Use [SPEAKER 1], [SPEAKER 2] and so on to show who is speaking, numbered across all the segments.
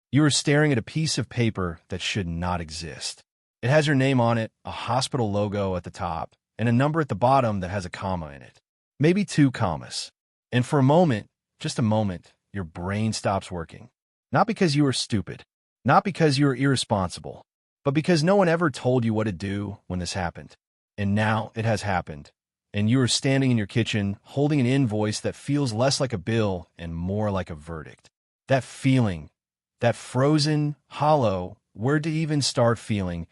[SPEAKER 1] You are staring at a piece of paper that should not exist. It has your name on it, a hospital logo at the top, and a number at the bottom that has a comma in it. Maybe 2 commas. And for a moment, just a moment, your brain stops working. Not because you are stupid, not because you are irresponsible, but because no one ever told you what to do when this happened. And now it has happened. And you are standing in your kitchen, holding an invoice that feels less like a bill and more like a verdict. That feeling, that frozen, hollow, where to even start feeling,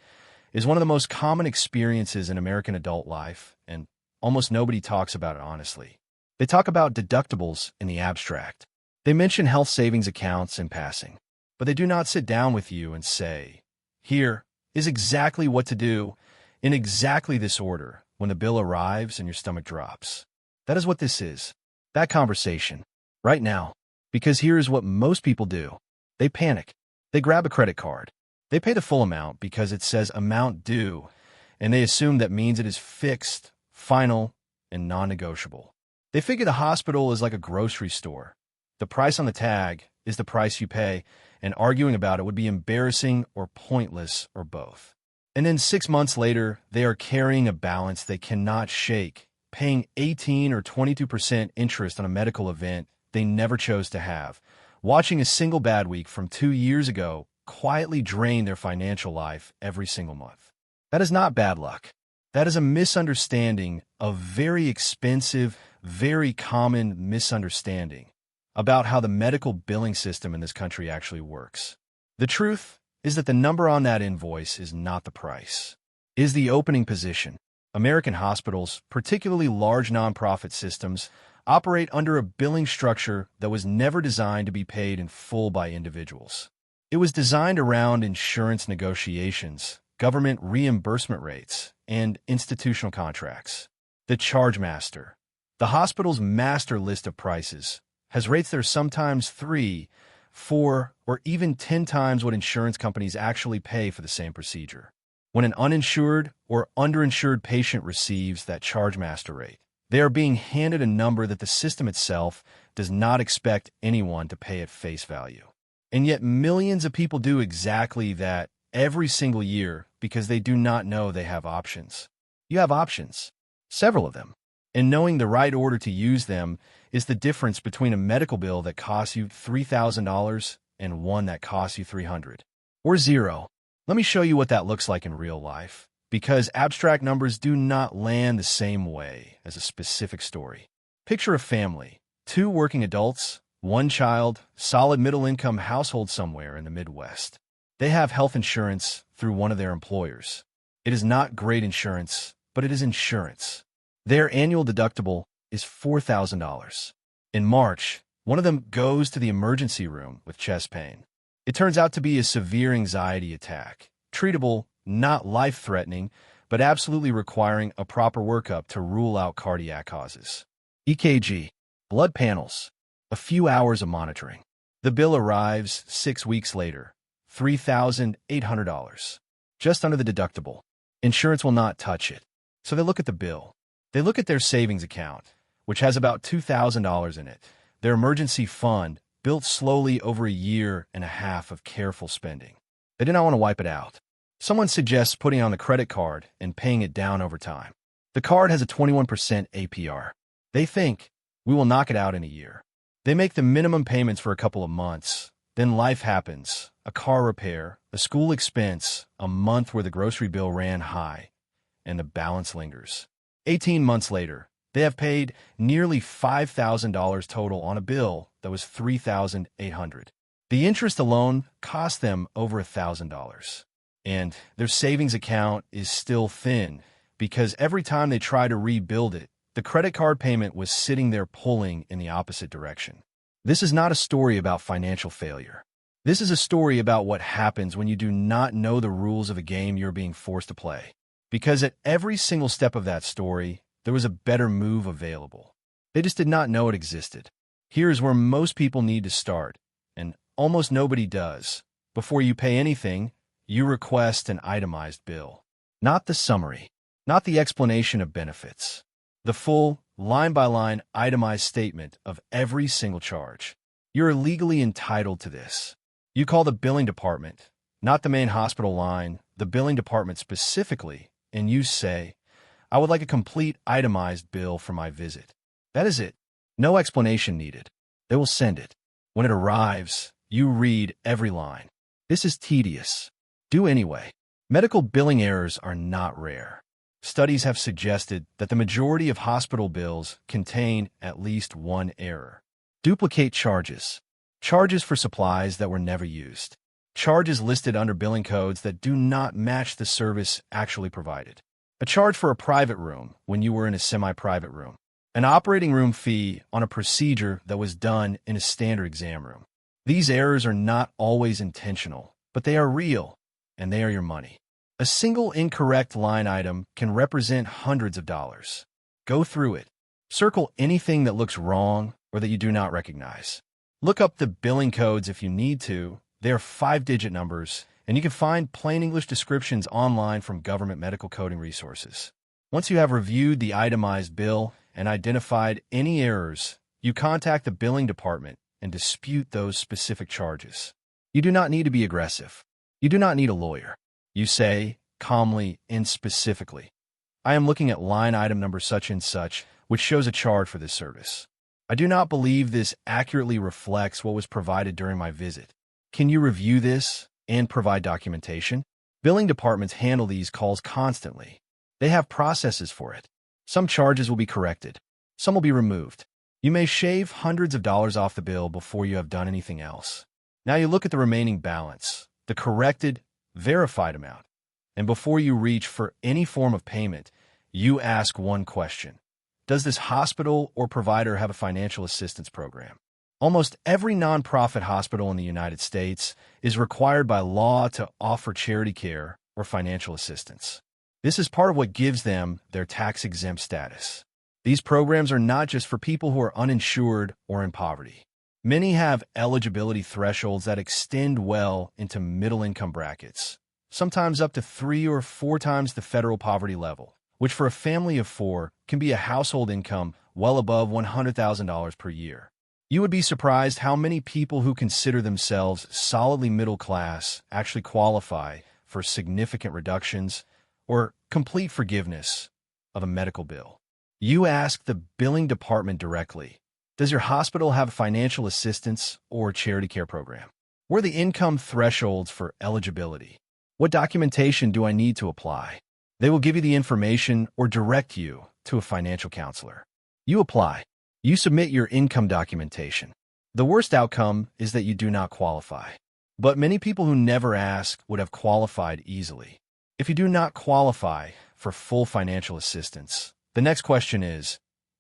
[SPEAKER 1] is one of the most common experiences in American adult life, and almost nobody talks about it honestly. They talk about deductibles in the abstract. They mention health savings accounts in passing, but they do not sit down with you and say, here is exactly what to do in exactly this order when the bill arrives and your stomach drops. That is what this is. That conversation. Right now. Because here is what most people do. They panic. They grab a credit card. They pay the full amount because it says amount due, and they assume that means it is fixed, final, and non-negotiable. They figure the hospital is like a grocery store. The price on the tag is the price you pay, and arguing about it would be embarrassing or pointless or both. And then 6 months later, they are carrying a balance they cannot shake, paying 18 or 22% interest on a medical event they never chose to have, watching a single bad week from 2 years ago quietly drain their financial life every single month. That is not bad luck. That is a misunderstanding, a very expensive, very common misunderstanding about how the medical billing system in this country actually works. The truth is that the number on that invoice is not the price, is the opening position. American hospitals, particularly large nonprofit systems, operate under a billing structure that was never designed to be paid in full by individuals. It was designed around insurance negotiations, government reimbursement rates, and institutional contracts. The Chargemaster, the hospital's master list of prices, has rates that are sometimes 3, 4, or even 10 times what insurance companies actually pay for the same procedure. When an uninsured or underinsured patient receives that Chargemaster rate, they are being handed a number that the system itself does not expect anyone to pay at face value. And yet millions of people do exactly that every single year because they do not know they have options. You have options, several of them, and knowing the right order to use them is the difference between a medical bill that costs you $3,000 and one that costs you $300 or 0. Let me show you what that looks like in real life, because abstract numbers do not land the same way as a specific story. Picture a family, 2 working adults, 1 child, solid middle-income household somewhere in the Midwest. They have health insurance through one of their employers. It is not great insurance, but it is insurance. Their annual deductible is $4,000. In March, one of them goes to the emergency room with chest pain. It turns out to be a severe anxiety attack, treatable, not life-threatening, but absolutely requiring a proper workup to rule out cardiac causes. EKG, blood panels, a few hours of monitoring. The bill arrives 6 weeks later, $3,800, just under the deductible. Insurance will not touch it. So they look at the bill. They look at their savings account, which has about $2,000 in it, their emergency fund, built slowly over a year and a half of careful spending. They do not want to wipe it out. Someone suggests putting on the credit card and paying it down over time. The card has a 21% APR. They think, we will knock it out in a year. They make the minimum payments for a couple of months. Then life happens, a car repair, a school expense, a month where the grocery bill ran high, and the balance lingers. 18 months later, they have paid nearly $5,000 total on a bill that was $3,800. The interest alone cost them over $1,000. And their savings account is still thin because every time they try to rebuild it, the credit card payment was sitting there pulling in the opposite direction. This is not a story about financial failure. This is a story about what happens when you do not know the rules of a game you're being forced to play. Because at every single step of that story, there was a better move available. They just did not know it existed. Here is where most people need to start, and almost nobody does. Before you pay anything, you request an itemized bill. Not the summary, not the explanation of benefits. The full, line-by-line, itemized statement of every single charge. You're legally entitled to this. You call the billing department, not the main hospital line, the billing department specifically, and you say, "I would like a complete itemized bill for my visit." That is it. No explanation needed. They will send it. When it arrives, you read every line. This is tedious. Do anyway. Medical billing errors are not rare. Studies have suggested that the majority of hospital bills contain at least one error. Duplicate charges. Charges for supplies that were never used. Charges listed under billing codes that do not match the service actually provided. A charge for a private room when you were in a semi-private room. An operating room fee on a procedure that was done in a standard exam room. These errors are not always intentional, but they are real, and they are your money. A single incorrect line item can represent hundreds of dollars. Go through it. Circle anything that looks wrong or that you do not recognize. Look up the billing codes if you need to. They are 5-digit numbers, and you can find plain English descriptions online from government medical coding resources. Once you have reviewed the itemized bill and identified any errors, you contact the billing department and dispute those specific charges. You do not need to be aggressive. You do not need a lawyer. You say, calmly and specifically, "I am looking at line item number such and such, which shows a charge for this service. I do not believe this accurately reflects what was provided during my visit. Can you review this and provide documentation?" Billing departments handle these calls constantly. They have processes for it. Some charges will be corrected. Some will be removed. You may shave hundreds of dollars off the bill before you have done anything else. Now you look at the remaining balance, the corrected, verified amount, and before you reach for any form of payment, you ask one question. Does this hospital or provider have a financial assistance program? Almost every nonprofit hospital in the United States is required by law to offer charity care or financial assistance. This is part of what gives them their tax-exempt status. These programs are not just for people who are uninsured or in poverty. Many have eligibility thresholds that extend well into middle-income brackets, sometimes up to 3 or 4 times the federal poverty level, which for a family of 4 can be a household income well above $100,000 per year. You would be surprised how many people who consider themselves solidly middle class actually qualify for significant reductions or complete forgiveness of a medical bill. You ask the billing department directly, does your hospital have a financial assistance or charity care program? What are the income thresholds for eligibility? What documentation do I need to apply? They will give you the information or direct you to a financial counselor. You apply. You submit your income documentation. The worst outcome is that you do not qualify. But many people who never ask would have qualified easily. If you do not qualify for full financial assistance, the next question is,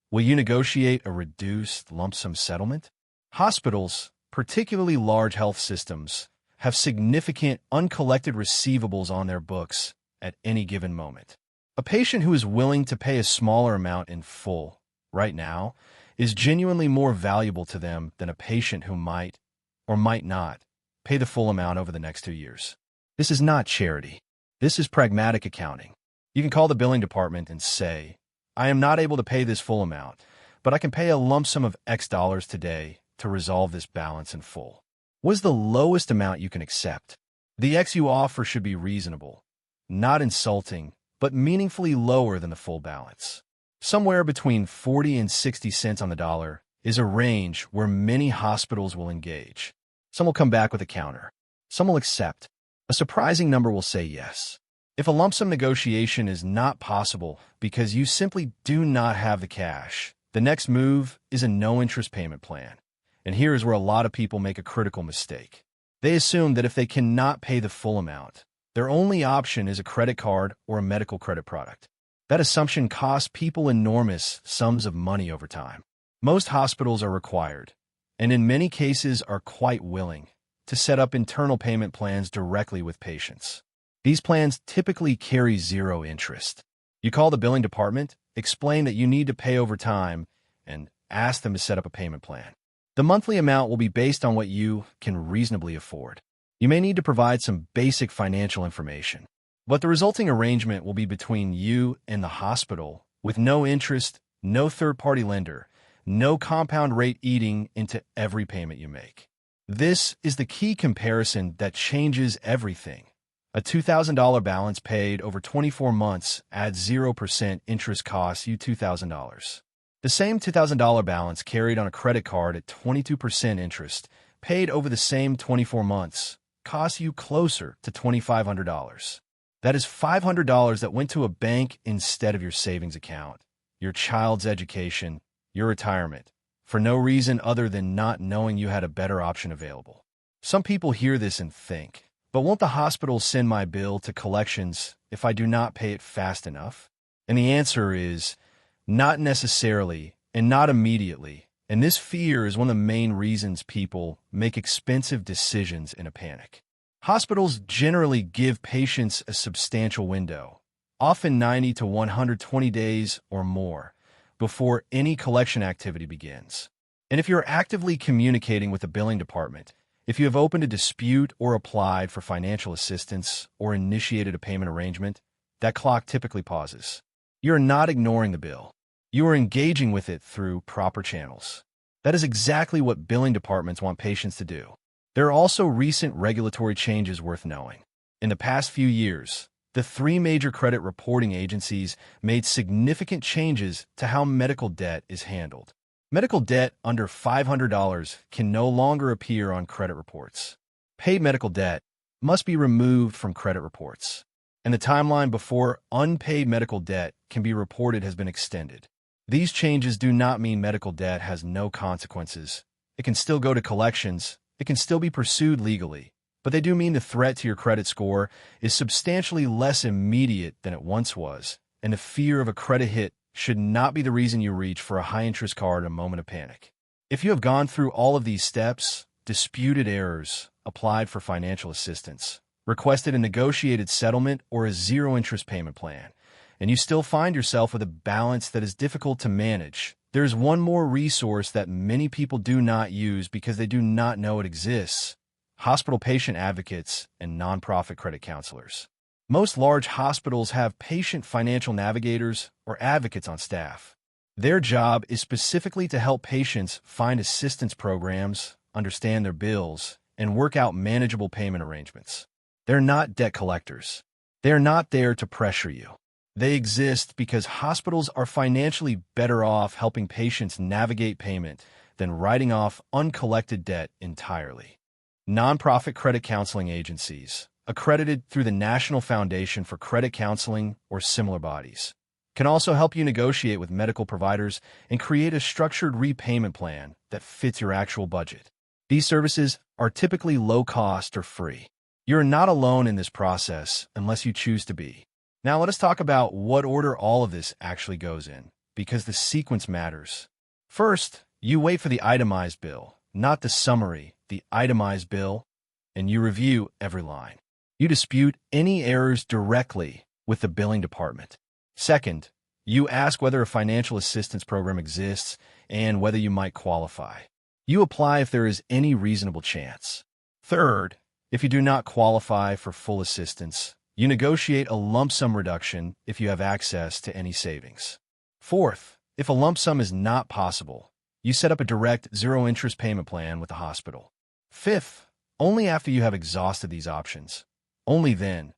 [SPEAKER 1] will you negotiate a reduced lump sum settlement? Hospitals, particularly large health systems, have significant uncollected receivables on their books at any given moment. A patient who is willing to pay a smaller amount in full right now is genuinely more valuable to them than a patient who might or might not pay the full amount over the next 2 years. This is not charity. This is pragmatic accounting. You can call the billing department and say, "I am not able to pay this full amount, but I can pay a lump sum of X dollars today to resolve this balance in full." What is the lowest amount you can accept? The X you offer should be reasonable, not insulting, but meaningfully lower than the full balance. Somewhere between 40 and 60 cents on the dollar is a range where many hospitals will engage. Some will come back with a counter. Some will accept. A surprising number will say yes. If a lump sum negotiation is not possible because you simply do not have the cash, the next move is a no-interest payment plan. And here is where a lot of people make a critical mistake. They assume that if they cannot pay the full amount, their only option is a credit card or a medical credit product. That assumption costs people enormous sums of money over time. Most hospitals are required, and in many cases are quite willing, to set up internal payment plans directly with patients. These plans typically carry 0 interest. You call the billing department, explain that you need to pay over time, and ask them to set up a payment plan. The monthly amount will be based on what you can reasonably afford. You may need to provide some basic financial information, but the resulting arrangement will be between you and the hospital with no interest, no third-party lender, no compound rate eating into every payment you make. This is the key comparison that changes everything. A $2,000 balance paid over 24 months at 0% interest costs you $2,000. The same $2,000 balance carried on a credit card at 22% interest, paid over the same 24 months, costs you closer to $2,500. That is $500 that went to a bank instead of your savings account, your child's education, your retirement, for no reason other than not knowing you had a better option available. Some people hear this and think, but won't the hospital send my bill to collections if I do not pay it fast enough? And the answer is, not necessarily, and not immediately. And this fear is one of the main reasons people make expensive decisions in a panic. Hospitals generally give patients a substantial window, often 90 to 120 days or more, before any collection activity begins. And if you're actively communicating with the billing department, if you have opened a dispute or applied for financial assistance or initiated a payment arrangement, that clock typically pauses. You're not ignoring the bill. You are engaging with it through proper channels. That is exactly what billing departments want patients to do. There are also recent regulatory changes worth knowing. In the past few years, the three major credit reporting agencies made significant changes to how medical debt is handled. Medical debt under $500 can no longer appear on credit reports. Paid medical debt must be removed from credit reports, and the timeline before unpaid medical debt can be reported has been extended. These changes do not mean medical debt has no consequences. It can still go to collections. It can still be pursued legally, but they do mean the threat to your credit score is substantially less immediate than it once was, and the fear of a credit hit should not be the reason you reach for a high-interest card in a moment of panic. If you have gone through all of these steps, disputed errors, applied for financial assistance, requested a negotiated settlement or a zero-interest payment plan, and you still find yourself with a balance that is difficult to manage, there's one more resource that many people do not use because they do not know it exists: hospital patient advocates and nonprofit credit counselors. Most large hospitals have patient financial navigators or advocates on staff. Their job is specifically to help patients find assistance programs, understand their bills, and work out manageable payment arrangements. They're not debt collectors. They're not there to pressure you. They exist because hospitals are financially better off helping patients navigate payment than writing off uncollected debt entirely. Nonprofit credit counseling agencies, accredited through the National Foundation for Credit Counseling or similar bodies, can also help you negotiate with medical providers and create a structured repayment plan that fits your actual budget. These services are typically low cost or free. You're not alone in this process unless you choose to be. Now let us talk about what order all of this actually goes in, because the sequence matters. First, you wait for the itemized bill, not the summary, the itemized bill, and you review every line. You dispute any errors directly with the billing department. Second, you ask whether a financial assistance program exists and whether you might qualify. You apply if there is any reasonable chance. Third, if you do not qualify for full assistance, you negotiate a lump sum reduction if you have access to any savings. Fourth, if a lump sum is not possible, you set up a direct zero-interest payment plan with the hospital. Fifth, only after you have exhausted these options, only then,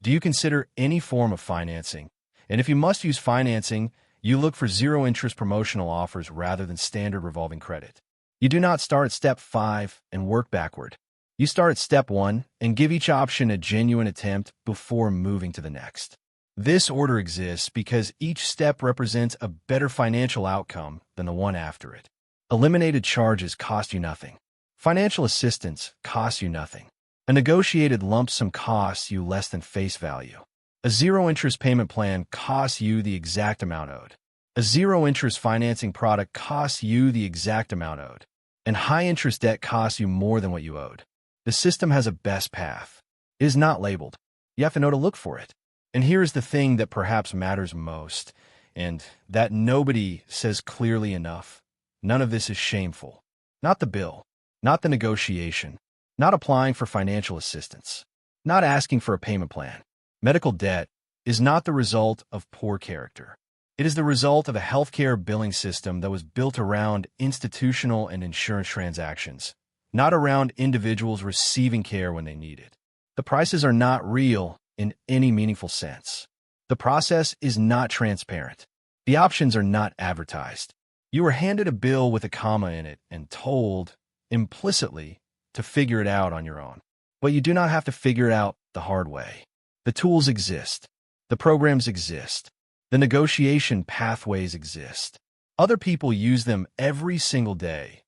[SPEAKER 1] do you consider any form of financing. And if you must use financing, you look for zero-interest promotional offers rather than standard revolving credit. You do not start at step 5 and work backward. You start at step 1 and give each option a genuine attempt before moving to the next. This order exists because each step represents a better financial outcome than the one after it. Eliminated charges cost you nothing. Financial assistance costs you nothing. A negotiated lump sum costs you less than face value. A zero-interest payment plan costs you the exact amount owed. A zero-interest financing product costs you the exact amount owed. And high-interest debt costs you more than what you owed. The system has a best path. It is not labeled. You have to know to look for it. And here is the thing that perhaps matters most, and that nobody says clearly enough. None of this is shameful. Not the bill, not the negotiation, not applying for financial assistance, not asking for a payment plan. Medical debt is not the result of poor character. It is the result of a healthcare billing system that was built around institutional and insurance transactions, not around individuals receiving care when they need it. The prices are not real in any meaningful sense. The process is not transparent. The options are not advertised. You are handed a bill with a comma in it and told, implicitly, to figure it out on your own. But you do not have to figure it out the hard way. The tools exist. The programs exist. The negotiation pathways exist. Other people use them every single day.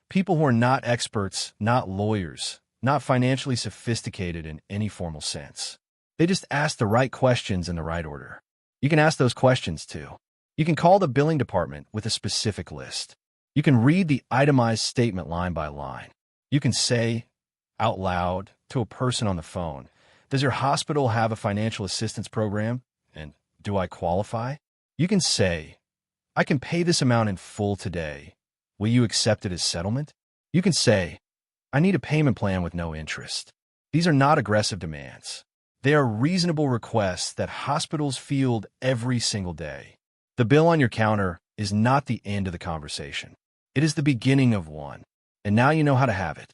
[SPEAKER 1] People who are not experts, not lawyers, not financially sophisticated in any formal sense. They just ask the right questions in the right order. You can ask those questions too. You can call the billing department with a specific list. You can read the itemized statement line by line. You can say out loud to a person on the phone, "Does your hospital have a financial assistance program? And do I qualify?" You can say, "I can pay this amount in full today. Will you accept it as settlement?" You can say, "I need a payment plan with no interest." These are not aggressive demands. They are reasonable requests that hospitals field every single day. The bill on your counter is not the end of the conversation. It is the beginning of one. And now you know how to have it.